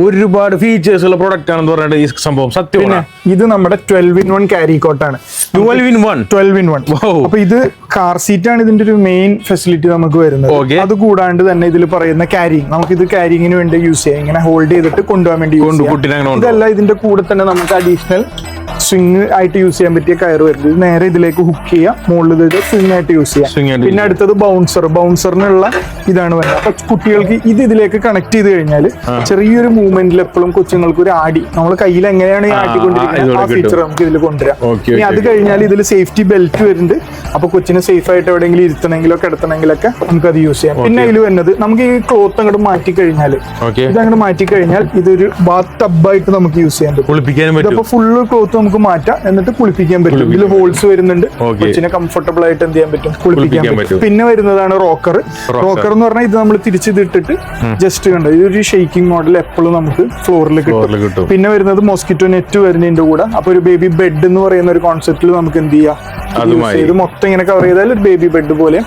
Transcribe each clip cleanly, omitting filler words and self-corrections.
ഒരുപാട് ഫീച്ചേഴ്സ് ഉള്ള പ്രൊഡക്റ്റ് ആണെന്ന് പറഞ്ഞിട്ട് ഈ സംഭവം സത്യമാണ്. ഇത് നമ്മുടെ 12-in-1 ക്യാരി കോട്ടാണ്. 12-in-1. അപ്പൊ ഇത് കാർ സീറ്റ് ആണ് ഇതിന്റെ ഒരു മെയിൻ ഫെസിലിറ്റി നമുക്ക് വരുന്നത്. അത് കൂടാണ്ട് തന്നെ ഇതിൽ പറയുന്ന ക്യാരിങ്, നമുക്ക് ഇത് ക്യാരിങ്ങിന് വേണ്ടി യൂസ് ചെയ്യാം, ഇങ്ങനെ ഹോൾഡ് ചെയ്തിട്ട് കൊണ്ടുപോകാൻ വേണ്ടി യൂസ് ചെയ്യാം. ഇതല്ല, ഇതിന്റെ കൂടെ തന്നെ നമുക്ക് അഡീഷണൽ സ്വിംഗ് ആയിട്ട് യൂസ് ചെയ്യാൻ പറ്റിയ കയർ വരുന്നത്. നേരെ ഇതിലേക്ക് ഹുക്ക് ചെയ്യാം, മുകളിൽ ഇത് സ്വിംഗ് ആയിട്ട് യൂസ് ചെയ്യാം. പിന്നെ അടുത്തത് ബൗൺസറിനുള്ള ഇതാണ് വരുന്നത്. അപ്പൊ കുട്ടികൾക്ക് ഇതിലേക്ക് കണക്ട് ചെയ്ത് കഴിഞ്ഞാൽ ചെറിയൊരു മൂവ്മെന്റിൽ എപ്പോഴും കൊച്ചുങ്ങൾക്ക് ഒരു ആടി, നമ്മൾ കയ്യിൽ എങ്ങനെയാണ് ഈ ആട്ടിക്കൊണ്ടിരിക്കുന്നത് ആ ഫീച്ചർ നമുക്ക് ഇതിൽ കൊണ്ടുവരാം. ഇനി അത് കഴിഞ്ഞാൽ ഇതിൽ സേഫ്റ്റി ബെൽറ്റ് വരുന്നുണ്ട്. അപ്പൊ കൊച്ചിനെ സേഫ് ആയിട്ട് എവിടെയെങ്കിലും ഇരുത്തണമെങ്കിലോ കിടത്തണമെങ്കിലൊക്കെ നമുക്ക് അത് യൂസ് ചെയ്യാം. പിന്നെ അതിൽ വരുന്നത് നമുക്ക് ഈ ക്ലോത്ത് അങ്ങോട്ട് മാറ്റി കഴിഞ്ഞാൽ, ഇതങ്ങോട്ട് മാറ്റി കഴിഞ്ഞാൽ ഇതൊരു ബാത്ത് ടബായിട്ട് നമുക്ക് യൂസ് ചെയ്യാൻ പറ്റും. അപ്പൊ ഫുള്ള് ക്ലോത്ത് നമുക്ക് മാറ്റാം, എന്നിട്ട് കുളിപ്പിക്കാൻ പറ്റും. ഇതിൽ ഹോൾസ് വരുന്നുണ്ട്, കൊച്ചിനെ കംഫർട്ടബിൾ ആയിട്ട് എന്ത് ചെയ്യാൻ പറ്റും, കുളിപ്പിക്കാൻ പറ്റും. പിന്നെ വരുന്നതാണ് റോക്കർ. റോക്കർ എന്ന് പറഞ്ഞാൽ ഇത് നമ്മൾ തിരിച്ചിട്ടിട്ട് ജസ്റ്റ് കണ്ടോ, ഇതൊരു ഷെയ്ക്കിംഗ് മോഡൽ എപ്പോഴും നമുക്ക് ഫ്ലോറിൽ കിട്ടും. പിന്നെ വരുന്നത് മോസ്കിറ്റോ നെറ്റ് വരുന്നതിന്റെ കൂടെ. അപ്പൊ ഒരു ബേബി ബെഡ് എന്ന് പറയുന്ന ഒരു കോൺസെപ്റ്റിൽ നമുക്ക് എന്ത് ചെയ്യാം, ഇത് മൊത്തം ഇങ്ങനെ കവർ ചെയ്താൽ ഒരു ബേബി ബെഡ് പോലെ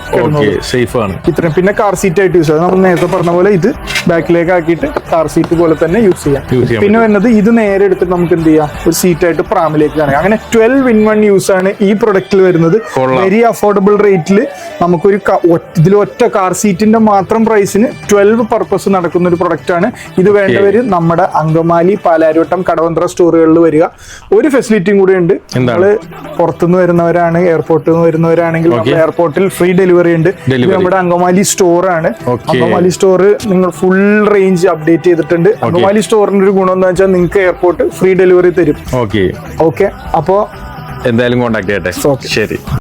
ഇത്രയും. പിന്നെ കാർ സീറ്റ് ആയിട്ട് യൂസ് ചെയ്യാം. നമ്മൾ നേരത്തെ പറഞ്ഞ പോലെ ഇത് ബാക്കിലേക്ക് ആക്കിയിട്ട് കാർ സീറ്റ് പോലെ തന്നെ യൂസ് ചെയ്യാം. പിന്നെ വരുന്നത് ഇത് നേരെ എടുത്തിട്ട് നമുക്ക് എന്ത് ചെയ്യാം, ഒരു സീറ്റ് ആയിട്ട് പ്രാമിലേക്ക് കാണാം. അങ്ങനെ 12-in-1 യൂസ് ആണ് ഈ പ്രൊഡക്റ്റിൽ വരുന്നത്. വെരി അഫോർഡബിൾ റേറ്റിൽ നമുക്കൊരു ഇതിൽ ഒറ്റ കാർ സീറ്റിന്റെ മാത്രം പ്രൈസിന് 12 പർപ്പസ് നടക്കുന്ന ഒരു പ്രൊഡക്റ്റ് ആണ് ഇത്. വേണ്ടവര് നമ്മുടെ അങ്കമാലി, പാലാരിവട്ടം, കടവന്ത്ര സ്റ്റോറുകളിൽ വരിക. ഒരു ഫെസിലിറ്റിയും കൂടെ ഉണ്ട്. നമ്മള് പുറത്തുനിന്ന് വരുന്നവരാണ്, എയർപോർട്ടിൽ നിന്ന് വരുന്നവരാണെങ്കിൽ എയർപോർട്ടിൽ ഫ്രീ ഡെലിവറി ഉണ്ട്. ഇത് നമ്മുടെ അങ്കമാലി സ്റ്റോർ ആണ്. അങ്കമാലി സ്റ്റോർ നിങ്ങൾ ഫുൾ റേഞ്ച് അപ്ഡേറ്റ് ചെയ്തിട്ടുണ്ട്. അങ്കമാലി സ്റ്റോറിന്റെ ഒരു ഗുണം എന്താ വെച്ചാൽ നിങ്ങൾക്ക് എയർപോർട്ട് ഫ്രീ ഡെലിവറി തരും. ഓക്കെ, അപ്പോ എന്തായാലും കോൺടാക്ട് ചെയ്യട്ടെ. ശരി.